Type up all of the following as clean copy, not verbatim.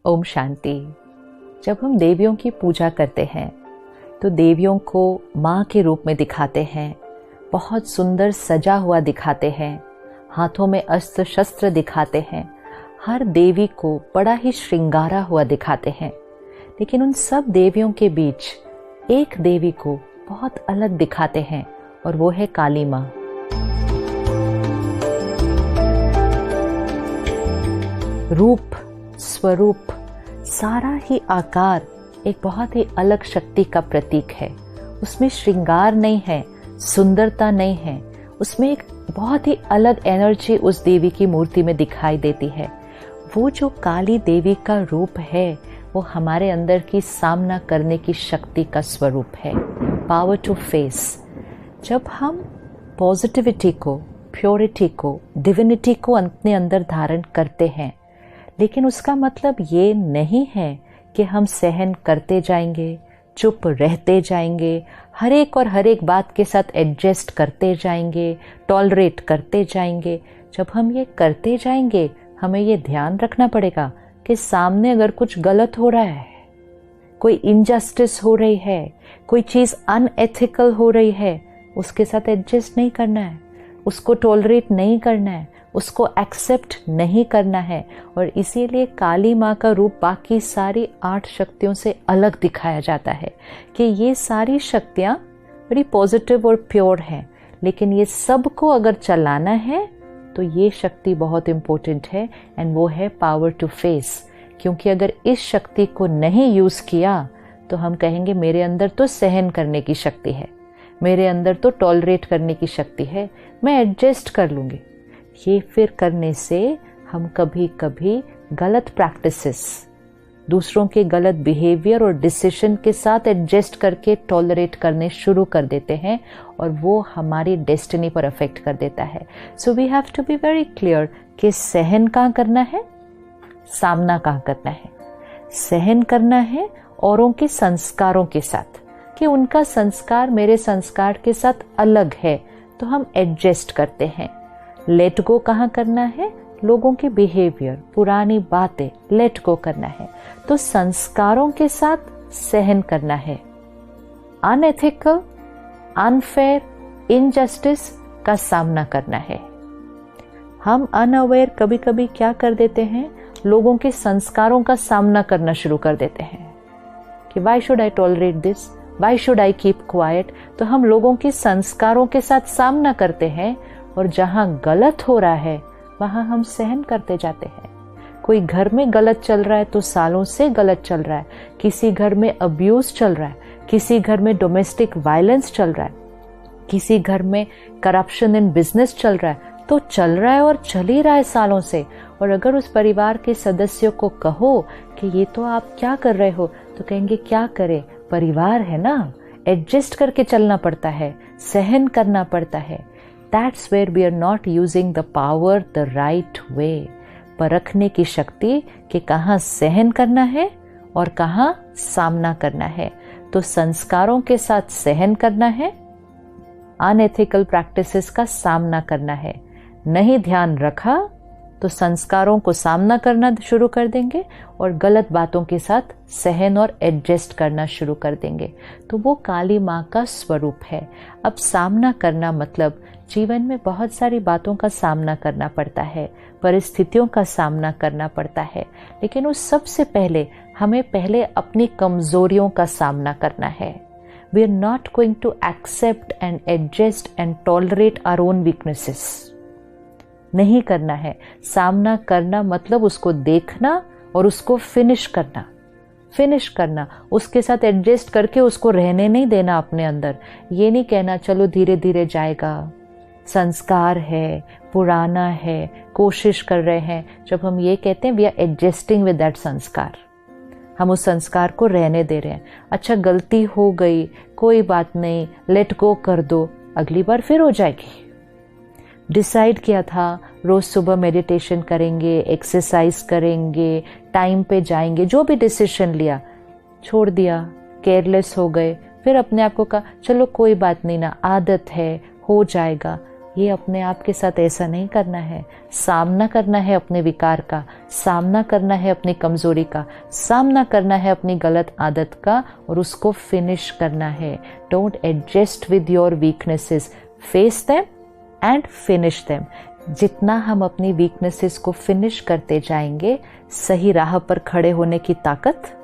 ओम शांति। जब हम देवियों की पूजा करते हैं तो देवियों को माँ के रूप में दिखाते हैं, बहुत सुंदर सजा हुआ दिखाते हैं, हाथों में अस्त्र शस्त्र दिखाते हैं, हर देवी को बड़ा ही श्रृंगारा हुआ दिखाते हैं। लेकिन उन सब देवियों के बीच एक देवी को बहुत अलग दिखाते हैं और वो है काली माँ। रूप, स्वरूप, सारा ही आकार एक बहुत ही अलग शक्ति का प्रतीक है। उसमें श्रृंगार नहीं है, सुंदरता नहीं है, उसमें एक बहुत ही अलग एनर्जी उस देवी की मूर्ति में दिखाई देती है। वो जो काली देवी का रूप है वो हमारे अंदर की सामना करने की शक्ति का स्वरूप है, पावर टू फेस। जब हम पॉजिटिविटी को, प्योरिटी को, डिविनिटी को अपने अंदर धारण करते हैं, लेकिन उसका मतलब ये नहीं है कि हम सहन करते जाएंगे, चुप रहते जाएंगे, हर एक बात के साथ एडजस्ट करते जाएंगे, टॉलरेट करते जाएंगे। जब हम ये करते जाएंगे हमें ये ध्यान रखना पड़ेगा कि सामने अगर कुछ गलत हो रहा है, कोई इनजस्टिस हो रही है, कोई चीज़ अनएथिकल हो रही है, उसके साथ एडजस्ट नहीं करना है, उसको टॉलरेट नहीं करना है, उसको एक्सेप्ट नहीं करना है। और इसीलिए काली माँ का रूप बाकी सारी 8 शक्तियों से अलग दिखाया जाता है कि ये सारी शक्तियाँ बड़ी पॉजिटिव और प्योर हैं, लेकिन ये सब को अगर चलाना है तो ये शक्ति बहुत इम्पोर्टेंट है, एंड वो है पावर टू फेस। क्योंकि अगर इस शक्ति को नहीं यूज़ किया तो हम कहेंगे मेरे अंदर तो सहन करने की शक्ति है, मेरे अंदर तो टॉलरेट करने की शक्ति है, मैं एडजस्ट कर लूँगी। ये फिर करने से हम कभी कभी गलत प्रैक्टिसेस, दूसरों के गलत बिहेवियर और डिसीजन के साथ एडजस्ट करके टॉलरेट करने शुरू कर देते हैं और वो हमारी डेस्टिनी पर अफेक्ट कर देता है। So we have to be very clear कि सहन कहाँ करना है, सामना कहाँ करना है। सहन करना है औरों के संस्कारों के साथ, कि उनका संस्कार मेरे संस्कार के साथ अलग है तो हम एडजस्ट करते हैं। लेट गो कहाँ करना है, लोगों के बिहेवियर, पुरानी बातें लेट गो करना है। तो संस्कारों के साथ सहन करना है, अनएथिकल, अनफेयर, इनजस्टिस का सामना करना है। हम अनअवेयर कभी कभी क्या कर देते हैं, लोगों के संस्कारों का सामना करना शुरू कर देते हैं कि why should I tolerate this, why should I keep quiet. तो हम लोगों के संस्कारों के साथ सामना करते हैं और जहाँ गलत हो रहा है वहाँ हम सहन करते जाते हैं। कोई घर में गलत चल रहा है तो सालों से गलत चल रहा है, किसी घर में अब्यूज चल रहा है, किसी घर में डोमेस्टिक वायलेंस चल रहा है, किसी घर में करप्शन इन बिजनेस चल रहा है, तो चल रहा है और चल ही रहा है सालों से। और अगर उस परिवार के सदस्यों को कहो कि ये तो आप क्या कर रहे हो, तो कहेंगे क्या करे, परिवार है ना, एडजस्ट करके चलना पड़ता है, सहन करना पड़ता है। That's where we are not using the power the right way. परखने की शक्ति कि कहाँ सहन करना है और कहाँ सामना करना है। तो संस्कारों के साथ सहन करना है, अनएथिकल प्रैक्टिसेस का सामना करना है। नहीं ध्यान रखा तो संस्कारों को सामना करना शुरू कर देंगे और गलत बातों के साथ सहन और एडजस्ट करना शुरू कर देंगे। तो वो काली माँ का स्वरूप है। अब सामना करना मतलब जीवन में बहुत सारी बातों का सामना करना पड़ता है, परिस्थितियों का सामना करना पड़ता है, लेकिन उस सबसे पहले हमें पहले अपनी कमजोरियों का सामना करना है। We are not going to accept and adjust and tolerate our own weaknesses. नहीं करना है। सामना करना मतलब उसको देखना और उसको फिनिश करना, उसके साथ एडजस्ट करके उसको रहने नहीं देना अपने अंदर। ये नहीं कहना चलो धीरे धीरे जाएगा, संस्कार है, पुराना है, कोशिश कर रहे हैं। जब हम ये कहते हैं we are adjusting with that sanskar, हम उस संस्कार को रहने दे रहे हैं। अच्छा गलती हो गई, कोई बात नहीं, लेट गो कर दो, अगली बार फिर हो जाएगी। डिसाइड किया था रोज सुबह मेडिटेशन करेंगे, एक्सरसाइज करेंगे, टाइम पे जाएंगे, जो भी डिसीजन लिया छोड़ दिया, केयरलेस हो गए, फिर अपने आप को कहा चलो कोई बात नहीं ना, आदत है, हो जाएगा। ये अपने आप के साथ ऐसा नहीं करना है। सामना करना है अपने विकार का, सामना करना है अपनी कमजोरी का, सामना करना है अपनी गलत आदत का और उसको फिनिश करना है। Don't adjust with your weaknesses, face them and finish them. जितना हम अपनी वीकनेसेस को फिनिश करते जाएंगे, सही राह पर खड़े होने की ताकत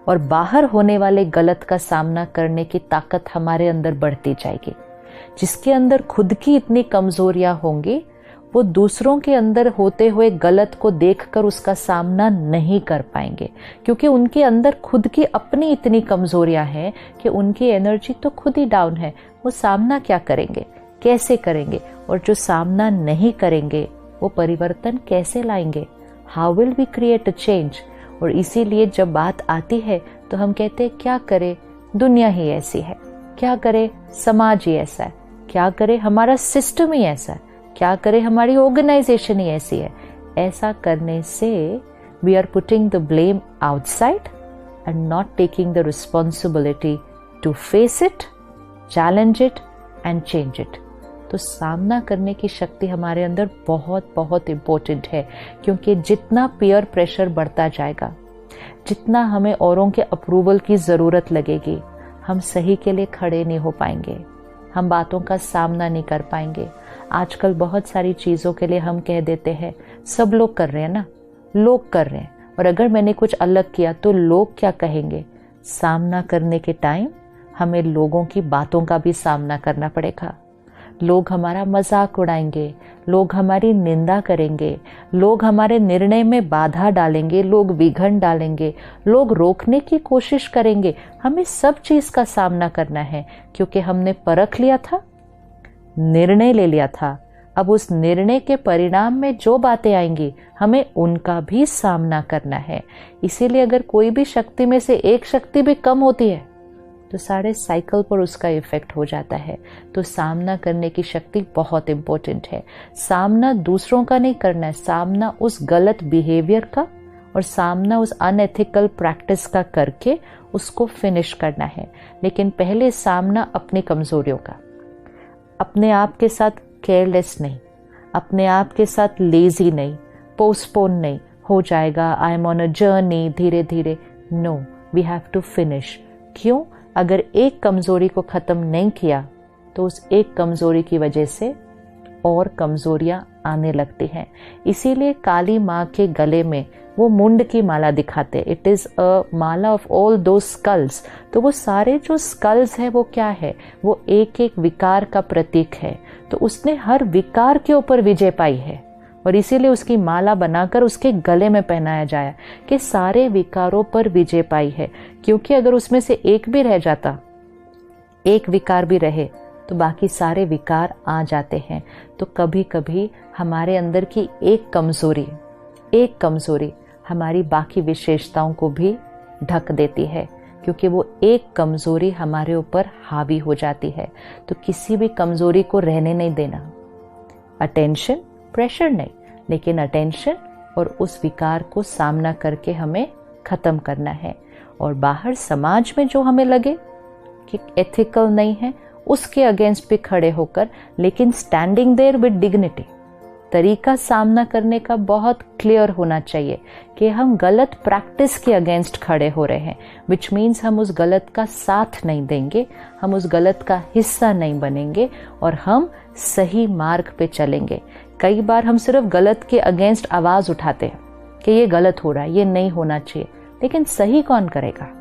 और बाहर होने वाले गलत का सामना करने की ताकत हमारे अंदर बढ़ती जाएगी। जिसके अंदर खुद की इतनी कमजोरियां होंगी, वो दूसरों के अंदर होते हुए गलत को देखकर उसका सामना नहीं कर पाएंगे, क्योंकि उनके अंदर खुद की अपनी इतनी कमजोरियां हैं कि उनकी एनर्जी तो खुद ही डाउन है। वो सामना क्या करेंगे, कैसे करेंगे? और जो सामना नहीं करेंगे वो परिवर्तन कैसे लाएंगे? How will we create a change? और इसीलिए जब बात आती है तो हम कहते हैं क्या करे, दुनिया ही ऐसी है, क्या करे समाज ही ऐसा है, क्या करे हमारा सिस्टम ही ऐसा है, क्या करे हमारी ऑर्गेनाइजेशन ही ऐसी है। ऐसा करने से we are putting the blame outside and not taking the responsibility to face it, challenge it and change it. तो सामना करने की शक्ति हमारे अंदर बहुत बहुत इम्पोर्टेंट है, क्योंकि जितना पीयर प्रेशर बढ़ता जाएगा, जितना हमें औरों के अप्रूवल की ज़रूरत लगेगी, हम सही के लिए खड़े नहीं हो पाएंगे, हम बातों का सामना नहीं कर पाएंगे। आजकल बहुत सारी चीज़ों के लिए हम कह देते हैं सब लोग कर रहे हैं ना, लोग कर रहे हैं, और अगर मैंने कुछ अलग किया तो लोग क्या कहेंगे। सामना करने के टाइम हमें लोगों की बातों का भी सामना करना पड़ेगा। लोग हमारा मजाक उड़ाएंगे, लोग हमारी निंदा करेंगे, लोग हमारे निर्णय में बाधा डालेंगे, लोग विघन डालेंगे, लोग रोकने की कोशिश करेंगे। हमें सब चीज का सामना करना है, क्योंकि हमने परख लिया था, निर्णय ले लिया था। अब उस निर्णय के परिणाम में जो बातें आएंगी, हमें उनका भी सामना करना है। इसीलिए अगर कोई भी शक्ति में से एक शक्ति भी कम होती है तो सारे साइकिल पर उसका इफेक्ट हो जाता है। तो सामना करने की शक्ति बहुत इंपॉर्टेंट है। सामना दूसरों का नहीं करना है, सामना उस गलत बिहेवियर का और सामना उस अनएथिकल प्रैक्टिस का करके उसको फिनिश करना है। लेकिन पहले सामना अपनी कमजोरियों का, अपने आप के साथ केयरलेस नहीं, अपने आप के साथ लेजी नहीं, पोस्टपोन नहीं, हो जाएगा, I am on a journey, धीरे धीरे। No, we have to finish. क्यों? अगर एक कमजोरी को खत्म नहीं किया तो उस एक कमजोरी की वजह से और कमजोरियां आने लगती हैं। इसीलिए काली माँ के गले में वो मुंड की माला दिखाते, it is a Mala of all दो स्कल्स। तो वो सारे जो स्कल्स है वो क्या है? वो एक एक विकार का प्रतीक है। तो उसने हर विकार के ऊपर विजय पाई है और इसीलिए उसकी माला बनाकर उसके गले में पहनाया जाया कि सारे विकारों पर विजय पाई है। क्योंकि अगर उसमें से एक भी रह जाता, एक विकार भी रहे, तो बाकी सारे विकार आ जाते हैं। तो कभी कभी हमारे अंदर की एक कमजोरी हमारी बाकी विशेषताओं को भी ढक देती है, क्योंकि वो एक कमजोरी हमारे ऊपर हावी हो जाती है। तो किसी भी कमजोरी को रहने नहीं देना। अटेंशन, प्रेशर नहीं, लेकिन अटेंशन और उस विकार को सामना करके हमें खत्म करना है। और बाहर समाज में जो हमें लगे कि एथिकल नहीं है, उसके अगेंस्ट भी खड़े होकर, लेकिन स्टैंडिंग देयर विद डिग्निटी। तरीका सामना करने का बहुत क्लियर होना चाहिए कि हम गलत प्रैक्टिस के अगेंस्ट खड़े हो रहे हैं, विच मीन्स हम उस गलत का साथ नहीं देंगे, हम उस गलत का हिस्सा नहीं बनेंगे और हम सही मार्ग पे चलेंगे। कई बार हम सिर्फ गलत के अगेंस्ट आवाज उठाते हैं कि ये गलत हो रहा है, ये नहीं होना चाहिए, लेकिन सही कौन करेगा?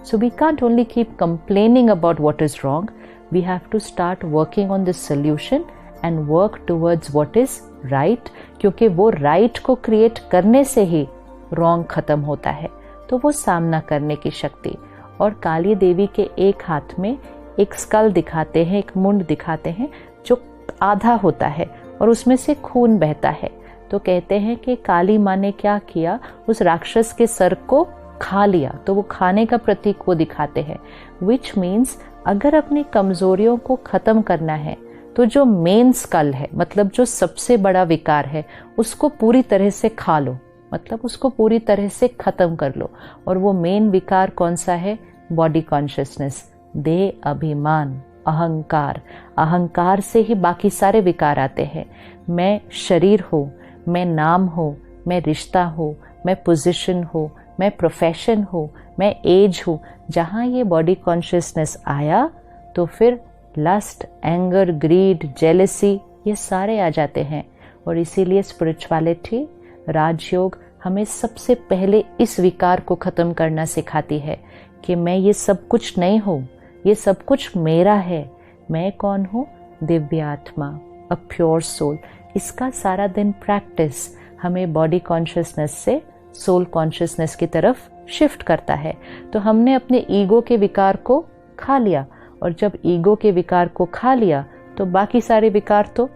So we can't only keep complaining about what is wrong, we have to start working on this solution and work towards what is right, क्योंकि वो राइट को क्रिएट करने से ही रॉन्ग खत्म होता है। तो वो सामना करने की शक्ति। और काली देवी के एक हाथ में एक स्कल दिखाते हैं, एक मुंड दिखाते हैं जो आधा होता है और उसमें से खून बहता है। तो कहते हैं कि काली माँ ने क्या किया, उस राक्षस के सर को खा लिया। तो वो खाने का प्रतीक वो दिखाते हैं, विच मीन्स अगर अपनी कमजोरियों को खत्म करना है तो जो मेन स्कल है, मतलब जो सबसे बड़ा विकार है, उसको पूरी तरह से खा लो, मतलब उसको पूरी तरह से खत्म कर लो। और वो मेन विकार कौन सा है? बॉडी कॉन्शियसनेस, देह अभिमान, अहंकार। अहंकार से ही बाकी सारे विकार आते हैं। मैं शरीर हूँ, मैं नाम हूँ, मैं रिश्ता हूँ, मैं पोजीशन हूँ, मैं प्रोफेशन हूँ, मैं एज हूँ। जहाँ ये बॉडी कॉन्शियसनेस आया तो फिर लस्ट, एंगर, ग्रीड, जेलसी ये सारे आ जाते हैं। और इसीलिए स्पिरिचुअलिटी, राजयोग हमें सबसे पहले इस विकार को ख़त्म करना सिखाती है कि मैं ये सब कुछ नहीं हूँ, ये सब कुछ मेरा है। मैं कौन हूँ? दिव्य आत्मा, अ प्योर सोल। इसका सारा दिन प्रैक्टिस हमें बॉडी कॉन्शियसनेस से सोल कॉन्शियसनेस की तरफ शिफ्ट करता है। तो हमने अपने ईगो के विकार को खा लिया, और जब ईगो के विकार को खा लिया तो बाकी सारे विकार तो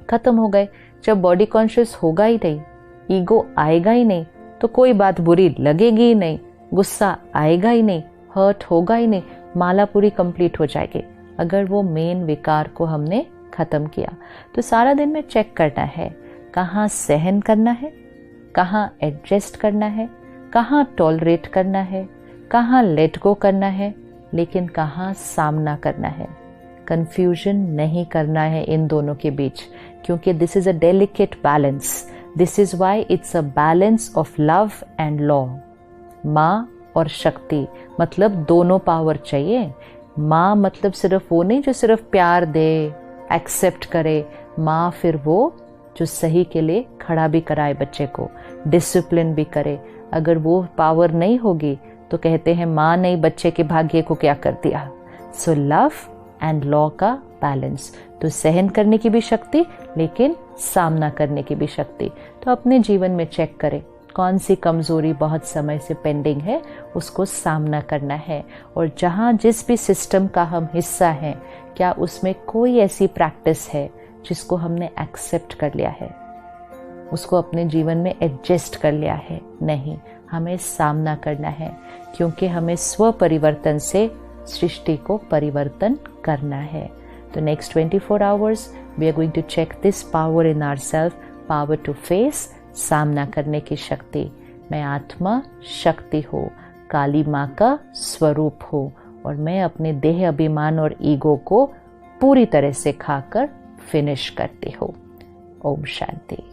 खत्म हो गए। जब बॉडी कॉन्शियस होगा ही नहीं, ईगो आएगा ही नहीं, तो कोई बात बुरी लगेगी ही नहीं, गुस्सा आएगा ही नहीं, हर्ट होगा ही नहीं, माला पूरी कंप्लीट हो जाएगी अगर वो मेन विकार को हमने खत्म किया। तो सारा दिन में चेक करना है कहाँ सहन करना है, कहाँ एडजस्ट करना है, कहाँ टॉलरेट करना है, कहाँ लेट गो करना है, लेकिन कहाँ सामना करना है। कंफ्यूजन नहीं करना है इन दोनों के बीच, क्योंकि this is a delicate balance. This is why it's a balance of love and law. माँ और शक्ति मतलब दोनों पावर चाहिए। माँ मतलब सिर्फ वो नहीं जो सिर्फ प्यार दे, एक्सेप्ट करे। माँ फिर वो जो सही के लिए खड़ा भी कराए बच्चे को, डिसिप्लिन भी करे। अगर वो पावर नहीं होगी तो कहते हैं माँ ने बच्चे के भाग्य को क्या कर दिया। सो लव एंड लॉ का बैलेंस, तो सहन करने की भी शक्ति लेकिन सामना करने की भी शक्ति। तो अपने जीवन में चेक करें कौन सी कमजोरी बहुत समय से पेंडिंग है, उसको सामना करना है। और जहाँ जिस भी सिस्टम का हम हिस्सा हैं, क्या उसमें कोई ऐसी प्रैक्टिस है जिसको हमने एक्सेप्ट कर लिया है, उसको अपने जीवन में एडजस्ट कर लिया है? नहीं, हमें सामना करना है, क्योंकि हमें स्व परिवर्तन से सृष्टि को परिवर्तन करना है। तो next 24 hours we are going to check this power in ourselves, power to face, सामना करने की शक्ति। मैं आत्मा शक्ति हूँ, काली माँ का स्वरूप हूँ, और मैं अपने देह अभिमान और ईगो को पूरी तरह से खाकर फिनिश करती हूँ। ओम शांति।